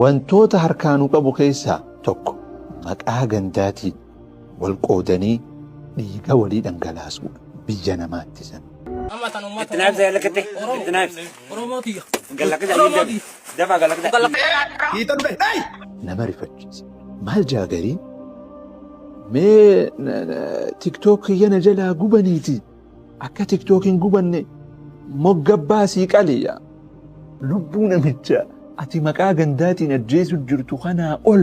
wantoota harkaanuu qabu keessaa tokko maqaa gandaatiin wal qoodanii dhiiga walii dhangalaasuu biyya namaatti san. Itinaaf zaalakate itinaaf galakate dafa galakate hiitan be nama rifachiisa. Maal jaagarii mee tiktok yana jalaa gubaniiti akka tiktokin gubanne moggabbaa qaliya lubbuu namicha ati maqaa gandaatiin ajjeesu jirtu kanaa ol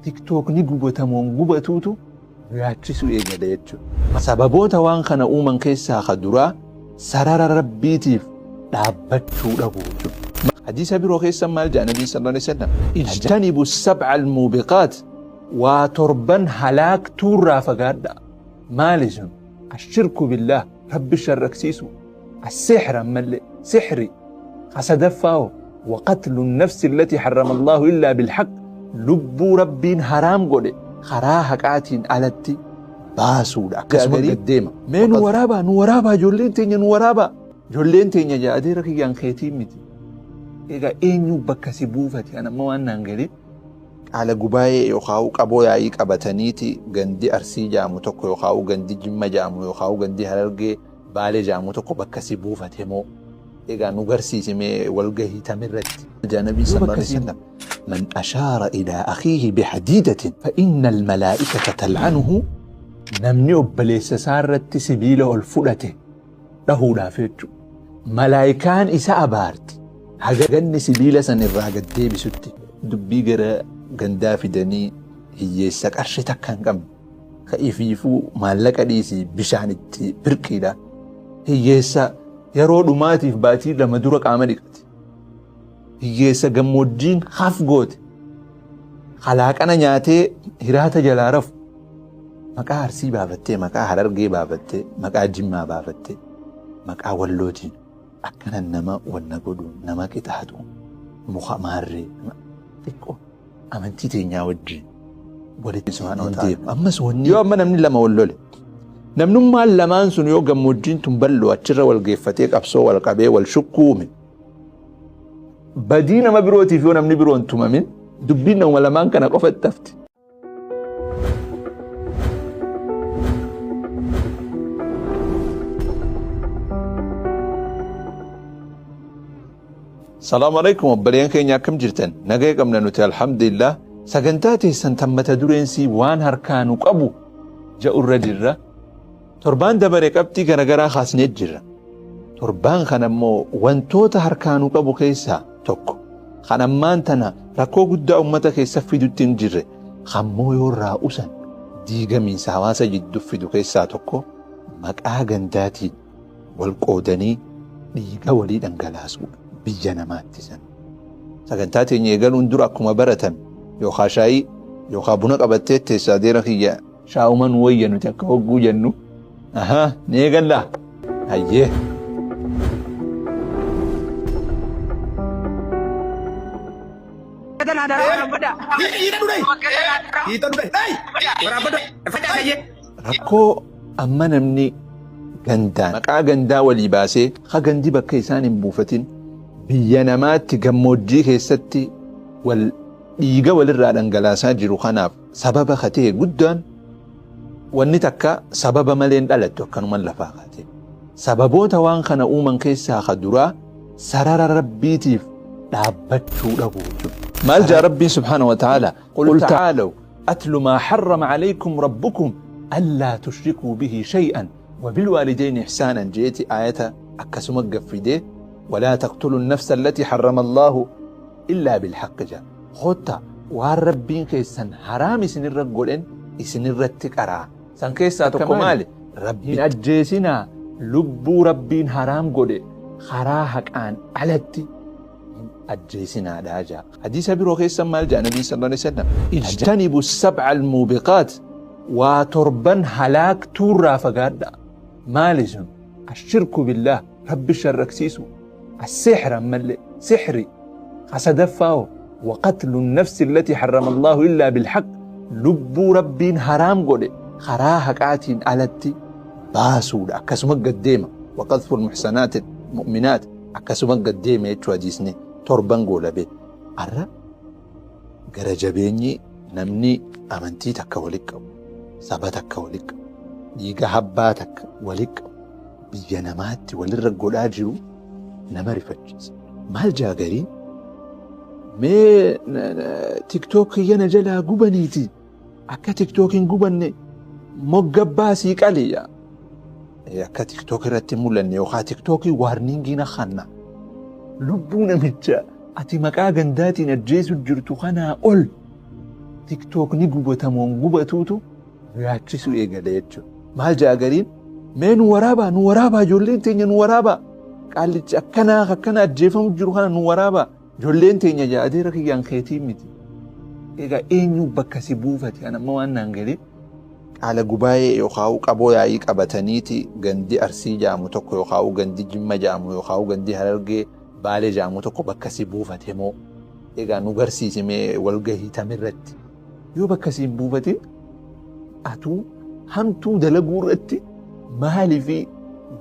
tiktok ni gubatamoon gubatuutu yaachisu eegale jechuudha. Sababoota waan kana uuman keessaa kaduraa sarara rabbiitiif dhaabbachuu dhabu jechuudha. Hadiisa biroo keessa maal jedha Nabii sallallahu alaihi wasallam ijtanibu sab'a almuubiqaat waa torban halaaktuurraa fagaadha. Maali sun? Ashirku billah rabbi sharraksiisu السحر مل سحري خسدفاو وقتل النفس التي حرم الله إلا بالحق لبو ربين حرام قولي خراها قاتين علتي باسودا كسب الديمة من ورابا جولين تينيا جا أديرك يان خيتي متي إيغا إنيو بكسبوفتي أنا مو أنا نغلي على قباية يخاو قبو يايك أبتانيتي غندي أرسي جامو تكو يخاو غندي جمع جامو يخاو غندي هلالغي بالي جامو تكو بكسبوفتي مو إيغا نغرسي سمي والغهي تمرت جاء النبي صلى الله عليه وسلم من أشار إلى أخيه بحديدة فإن الملائكة تلعنه نمني أبليس سارت سبيله الفلته له لا فيتشو ملائكان إساء بارت هاقن سبيله سنراغد دي بسوتي دبي غرا غندا فدني هي سكرشتك كان قم خيفيفو مالك ديسي بشانتي بركيدا هي سا yeroo dhumaatiif baatii lama dura qaama dhiqate hiyyeessa gammoojjiin haaf goote halaaqana nyaatee hiraata jalaa rafu maqaa arsii baafattee maqaa harargee baafattee maqaa jimmaa baafattee maqaa wallootiin akkanan nama wanna godhu nama qixaatu muka maarree xiqqoo amantii teenyaa wajjin walitti subhaanahu wa ta'aala ammas wanni yoo amma namni lama wallole namnummaan lamaan sun yoo gammoojjiin tun bal'oo achirra wal geeffatee qabsoo wal qabee wal shukkuume badii nama birootiif yoo namni biroon tumamin dubbiin nama lamaan kana qofatti hafti. Salaamu alaikum obboleen keenya akkam jirtan nagaa qabna nuti alhamdulillah sagantaa teessan tammata dureensii waan harkaanu qabu ja'urra jirra. Torbaan dabaree qabxii garagaraa kaasnee jirra. Torbaan kana immoo wantoota harkaanuu qabu keessaa tokko kan ammaan tana rakkoo guddaa ummata keessa fidutti hin jirre hammoo yoo irraa usan diigamiinsa hawaasa jidduu fidu keessaa tokko maqaa gandaatiin wal qoodanii dhiiga walii dhangalaasuu biyya namaatti san. Sagantaa teenya eegaluun dura akkuma baratan yookaan shaayii yookaan buna qabattee teessaa deera kiyya shaa'uman wayya nuti akka hogguu jennu. Aha, neegalla. Hayyee. Rakkoo amma namni gandaan maqaa gandaa walii baasee ha gandi bakka isaan hin buufatin biyya namaatti gammoojjii keessatti wal dhiiga walirraa dhangalaasaa jiru kanaaf sababa katee guddaan wanni takka sababa maleen dhalattu akkanuman lafaa kaate sababoota waan kana uuman keessaa kaduraa sarara rabbiitiif dhaabbachuu dhabu jechuudha. Maal jaa rabbiin subhaanahu wa ta'aala qul ta'aalaw atlu maa harrama alaykum rabbukum allaa tushrikuu bihi shay'an wa bilwaalidayni ihsaanan jeeti aayata akkasuma gaffidee walaa taqtulu nnafsa allatii harrama allaahu illaa bilhaqqi jaa hotta waan rabbiin keessan haraam isinirra godhen isinirratti qaraa san keessaa tokko maali rabbiin ajjeesinaa lubbuu rabbiin haraam godhe karaa haqaan alatti ajjeesinaa dhaajaa. Hadiisa biroo keessa maal jedha Nabii sallallahu alaihi wasallam ijtanibu sab'a almuubiqaat waa torban halaaktuurraa fagaadha. Maali sun? Ashirku billah rabbi sharraksiisu السحر مل سحري خسدفاو وقتل النفس التي حرم الله إلا بالحق لبو ربين حرام قولي خراها قاتين علتي باسودا أكسما قديمة وقذف المحسنات المؤمنات أكسما قديمة يتواجيسني تربان قولا بي أرى gara jabeenyi namni amantii takka walitti qabu, saba takka walitti qabu, dhiiga habbaa takka walitti qabu, biyya namaatti walirra godhaa jiru nama rifachiisa. Maal jaagariin mee TikTok yana jalaa gubaniiti akka TikTok hin gubanne moggabbaa sii qaliya akka TikTok irratti mul'anne yookaan TikTok warningiin akhanna lubbuu namicha ati maqaa gandaatiin ajjeesu jirtu kanaa ol TikTok ni gubatamoon gubatuutu yaachisu eegale jechuudha. Maal jaagariin mee nu waraabaa ijoolleen teenya nu waraabaa qaallichi akkana ajjeefamu jiru kana nu waraabaa ijoolleen teenya jaadeera kiyyaan keetii miti. Egaa eenyu bakka si buufate anamma waan naan galee qaala gubaayee yookaan qaboo yaa'ii qabataniiti gandi Arsii jaamu tokko yookaan gandi Jimma jaamu yookaan gandi Harargee Baalee jaamu tokko bakka si buufate moo egaa nu garsiisimee walgahii tamirratti yoo bakka si buufate atuu hamtuu dalaguu irratti maaliif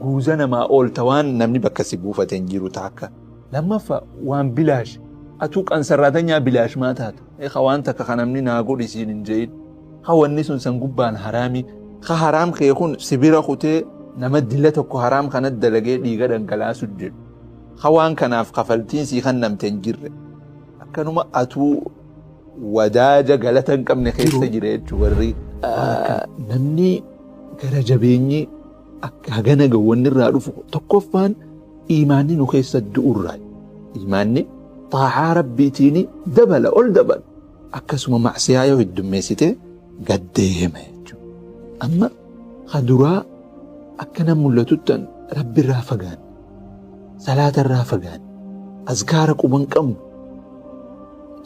guuza namaa oolta waan namni bakka si buufate hin jiru taakka. Lammaffaa waan bilaash atuu qansarraatanyaa bilaash maa taata eeqa waan takka kan namni naa godhisiin hin jeeyin hawanni sun san gubbaan haraami ka haraam kee kun sibira kutee nama dilla tokko haraam kanatti dalagee dhiiga dhangalaasu jedhu hawaan kanaaf kafaltiin sii kan namte hin jirre akkanuma atuu wadaaja galata hin qabne keessa jira jechuu warri namni gara jabeenyi akka hagana gawwanni irraa dhufu tokkoffaan iimaanni nu keessa du'urraa iimaanni xaa'aa rabbiitiini dabala ol dabala akkasuma macsiyaa yoo heddummeessite gaddeema jechuudha. Amma haduraa akkana mul'atuttan rabbi irraa fagaan salaata irraa fagaan azkaara quban qabnu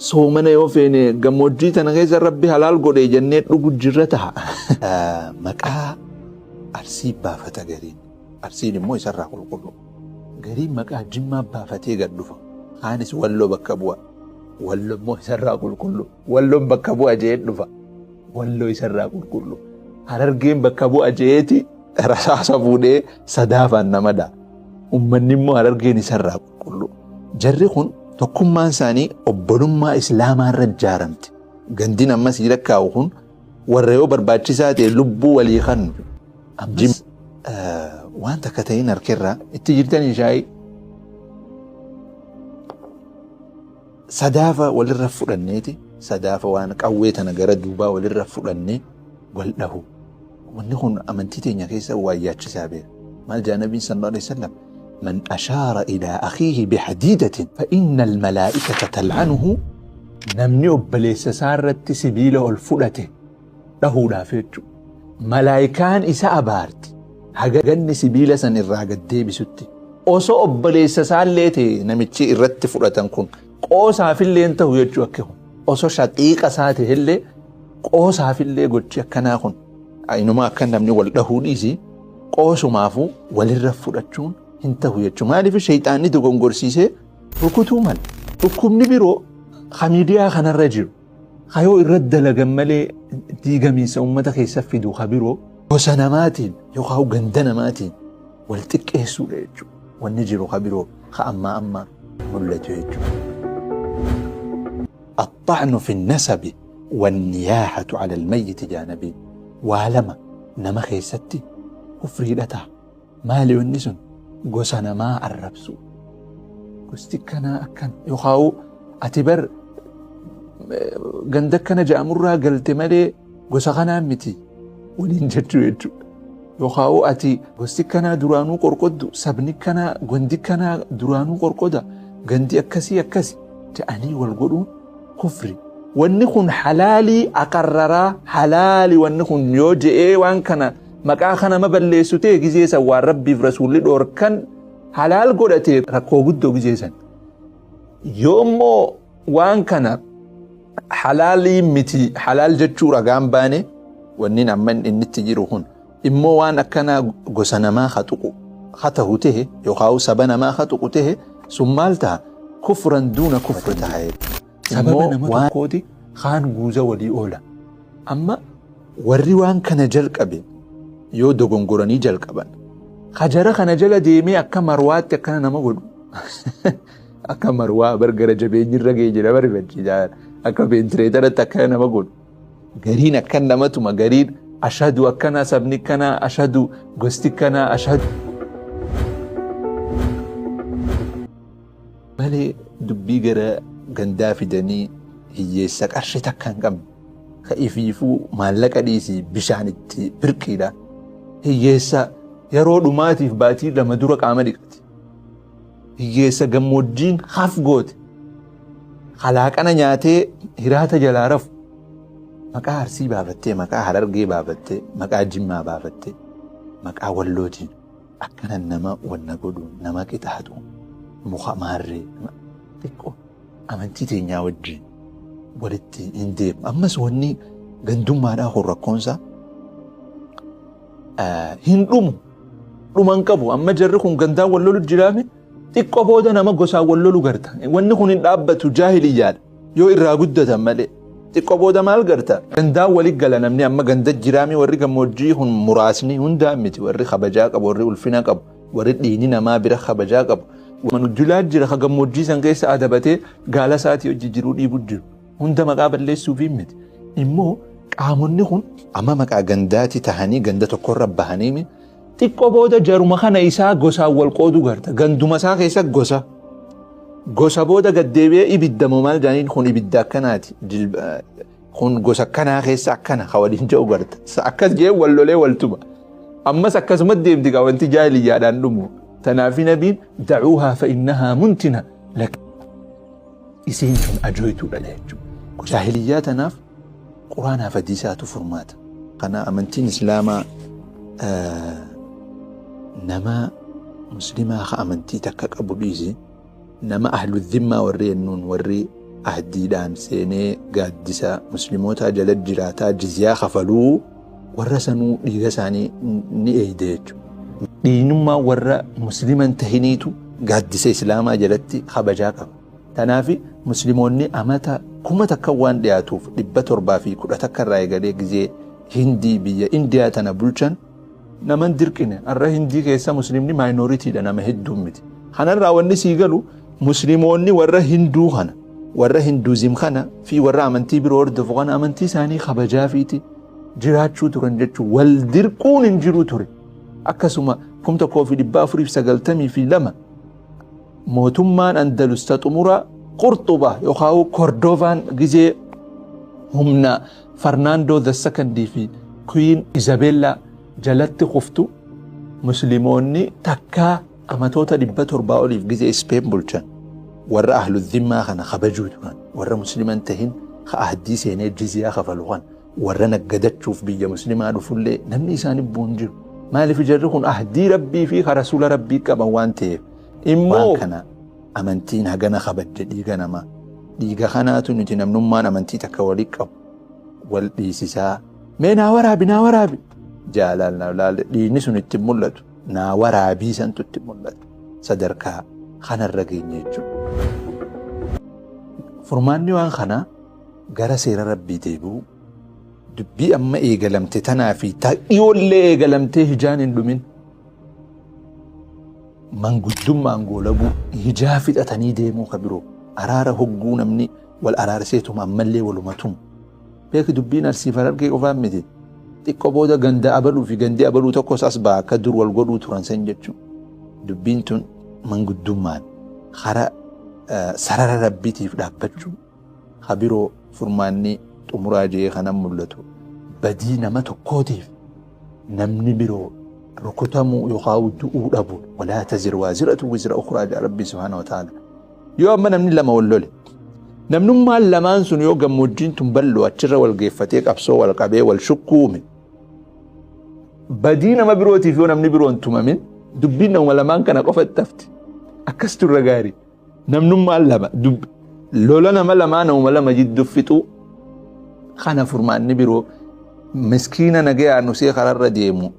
soomana yoo feene gammoojjii tana keessa rabbi halaal godhee jennee dhugu jirra ta'a. Maqaa Arsii baafata gariin Arsiin immoo isarraa qulqullu gariin maqaa Jimmaa baafatee gad dhufa kaanis Walloo bakka bu'a Walloo immoo isarraa qulqullu Walloon bakka bu'a jee dhufa Walloo isarraa qulqullu Harargeen bakka bu'a jeeti rasaasa fuudhee sadaafaan nama da'a ummanni immoo Harargeen isarraa qulqullu. Jarri kun tokkummaan isaanii obbolummaa Islaamaa irra ijaaramte gandin amma sii lakkaa'u kun warra yoo barbaachisaa ta'e lubbuu walii kan ammas waan takka ta'in harkerraa itti jirtanii shaayii sadaafa walirra fudhanneeti sadaafa waan qawwee tana gara duubaa walirra fudhannee wal dhahu wanni kun amantii teenya keessa waayyaachisaa beera. Maal jaa Nabiin sallallahu alaihi wasallam من أشار إلى أخيه بحديدة فإن الملائكة تلعنه نمني أبليس سارت سبيله الفلته له لا فيتشو ملائكان إساء بارت هجن سبيله سن الراجد دي بستي أوسو أبليس سالتي نمتشي الرت فلتن كن قوسها في اللي أنت ويجوا كهم أوسو شقيقة ساته اللي قوسها في اللي قلت كنا كن أينما كان نمني والله ليزي قوسو مافو وللرفلتشون hintahu jechuun maaliif shayxaanni dogongorsiisee rukutuu mal dhukkubni biroo miidiyaa kanarra jiru hayoo irra dalagan malee diigamiinsa uummata keessa fidu biroo gosa namaatiin yookaan ganda namaatiin wal xiqqeessuudha jechuudha wanni jiru biroo ammaa mul'atu jechuudha. الطعن في النسب والنياحة على الميت جانبين وعلم نما خيستي كفريدتها مالي والنسن gosa namaa arrabsu gosti kana akkan yookaan ati bar ganda kana ja'amurraa galte malee gosa kanaa miti waliin jechuu jechuudha yookaan ati gosti kana duraanuu qorqoddu sabni kana gondi kana duraanuu qorqoda gandi akkasii ta'anii wal godhuun kufri wanni kun halaalii aqarraraa halaalii wanni kun yoo je'ee waan kana maqaa kana maballeessutee gizeessan waan rabbiif rasuulli dhoorkan halaal godhatee rakkoo guddoo gizeessan yoommoo waan kana halaalii miti halaal jechuu ragaan baane wanni amma inni itti jiru kun immoo waan akkana gosa namaa hatuqu ta'e yookaan saba namaa hatuqu ta'e sun maal ta'a kufran duuna kufri ta'a sababa nama tokkooti kaan guuza walii oola amma warri waan kana jalqabe yoo dogongoranii jalqaban hajara kana jala deemee akka marwaatti akkana nama godhu akka marwaa bargara jabeenyi irra ga'ee jira barifachiisaa akka ventileeteratti akka nama godhu gariin akka namatuma gariin ashhadu akkana sabni kana ashhadu gosti kana ashhadu malee dubbii gara gandaa fidanii hiyyeessa qarshii takka hin qabne ka'ifiifuu maallaqa dhiisii bishaan itti birqiidha hiyyeessa yeroo dhumaatiif baatii lama dura qaama dhiqati hiyyeessa gammoojjiin haaf goote halaaqana nyaatee hiraata jalaa rafu maqaa Arsii baafattee maqaa Harargee baafattee maqaa Jimmaa baafattee maqaa Wallootiin akkana nama wanna godhu nama qixaatu muka maarree xiqqoo amantii teenyaa wajjin walitti hin deemu ammas wanni gandummaadhaa kun rakkoonsaa hin dhuman qabu amma jarri kun gandaan wal lolu jiraame xiqqoo booda nama gosaan wal lolu garta wanni kun hin dhaabbatu jaahiliyyaadha yoo irraa guddatan malee xiqqoo booda maal garta gandaan walitti gala namni amma ganda jiraame warri gammoojjii kun muraasni hundaa miti warri kabajaa qabu warri ulfina qabu warri dhiini namaa bira kabajaa qabu manujjulaa jira ka gammoojjii san keessa adabatee gaala isaatii hojii jiruu dhiibu jiru hunda maqaa balleessuuf miti immoo qaamonni kun amma maqaa gandaati tahanii ganda tokkorra bahanii xiqqoo booda jaruma kana isaa gosaan wal qoodu garta ganduma isaa keessa gosa booda gaddeebi'ee ibiddamoo maal jaaniin kun ibidda akkanaati kun gosa akkanaa keessa akkana ka waliin jedhu garta akkas jee wal lolee waltuma ammas akkasumatti deemti gaa wanti jaahiliyyaadhaan dhumu تنافي نبين دعوها فإنها منتنة لك إسينتم أجويتوا للهجو جاهليات ناف قرآنها فديسات فرمات قنا أمنتين إسلاما نما مسلمة أمنتي تكك أبو بيزي نما أهل الذمة وري النون وري أهديدان سيني قادسة مسلموتا جلد جراتا جزيا خفلو ورسنو لغساني نئيديجو دينما ورا مسلما تهنيتو قادسة إسلاما جلدتي خبجا قبا تنافي مسلموني أمتا كما تكوان دياتوف لبتر بافي كل تكرر يقاليك زي هندي بيا إنديا تنبولشان نمان دركنا الرا هندي كيسا مسلمني ماينوريتي لنا مهدوم متي خانا راواني سيقالو مسلموني ورا هندو خانا ورا هندوزم خانا في ورا أمنتي برور دفغان أمنتي ساني خبجا فيتي جراتشو ترنجتشو والدركون انجرو تري أكسما كمتا كوفي لبافري في سقلتمي في لما موتمان أندلس تطمرا قرطبة يخاو كوردوفان جزي همنا فرناندو ذا سكندي في كوين إيزابيلا جلت خفتو مسلموني تكا أماتوتا لباتور باولي في جزي إسبين بولشان ورا أهل الذمة خانا خبجوتوان ورا مسلمان تهين خأهدي سيني جزيا خفلوغان ورا نقدت شوف بيا مسلمان فلي نمني ساني بونجر مالي في جرخون أهدي ربي فيك رسول ربي كبوان تيف إمو كان أمنتين هجنا خبج ديجنا ما ديجا خناتو نتنا منما أمنتي تكواليك والديسسا منا ورابي جالالنا ولا دينسون التمولد نا ورابي سنتو التمولد صدركا خنا الرجين يجو فرماني وان خنا جرى سير ربي تيبو دبي أما إيجلمت تنافي يقول لي إيجلمت هجان لمن من قدوم ما نقول أبو هجافت أتني ديمو خبرو أرار هجون مني والأرار سيتهم أملي ولمتهم بيك دبينا السفر كي أفهم مدي تكبودا جندا أبلو في جندي أبلو تقص أصبع كدر والقدو ترانسين جتشو دبينتون من قدوم ما خرا سرر ربيتي في دابتشو خبرو فرماني تمراجي خنم ملتو بدينا ما تقوديف نمني برو ركتمو يخاوت أبو ولا تزر وازرة وزر أخرى على ربي سبحانه وتعالى يوم ما نمني لما ولولي نمنو ما لما نسون يوغا موجين تنبلو أتشر والقيفتيك أبسو والقبي والشكومي بدينا ما بروتي فيو نمني برو انتم من دبينا ولما كان قفت تفتي أكستو الرقاري نمنو ما لما دب لولا ما لما أنا وما لما جد دفتو خانا فرمان نبرو مسكينة نجي نسي خرر ديمو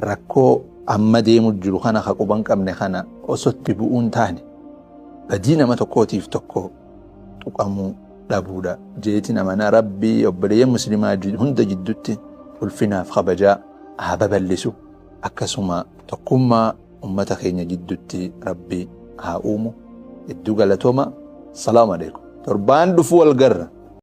ركو أما ديمو الجلو خانا خاكو بانك أمني خانا أصد بؤون تاني بدينا ما تقوتي في تقو تقامو لابودا جيتنا منا ربي يبري مسلمات هند جدوتي والفنا في خبجاء هابا بلسو أكسما تقوما أمتا خيني جدوتي ربي هاومو الدوغة لتوما السلام عليكم تربان دفو القرر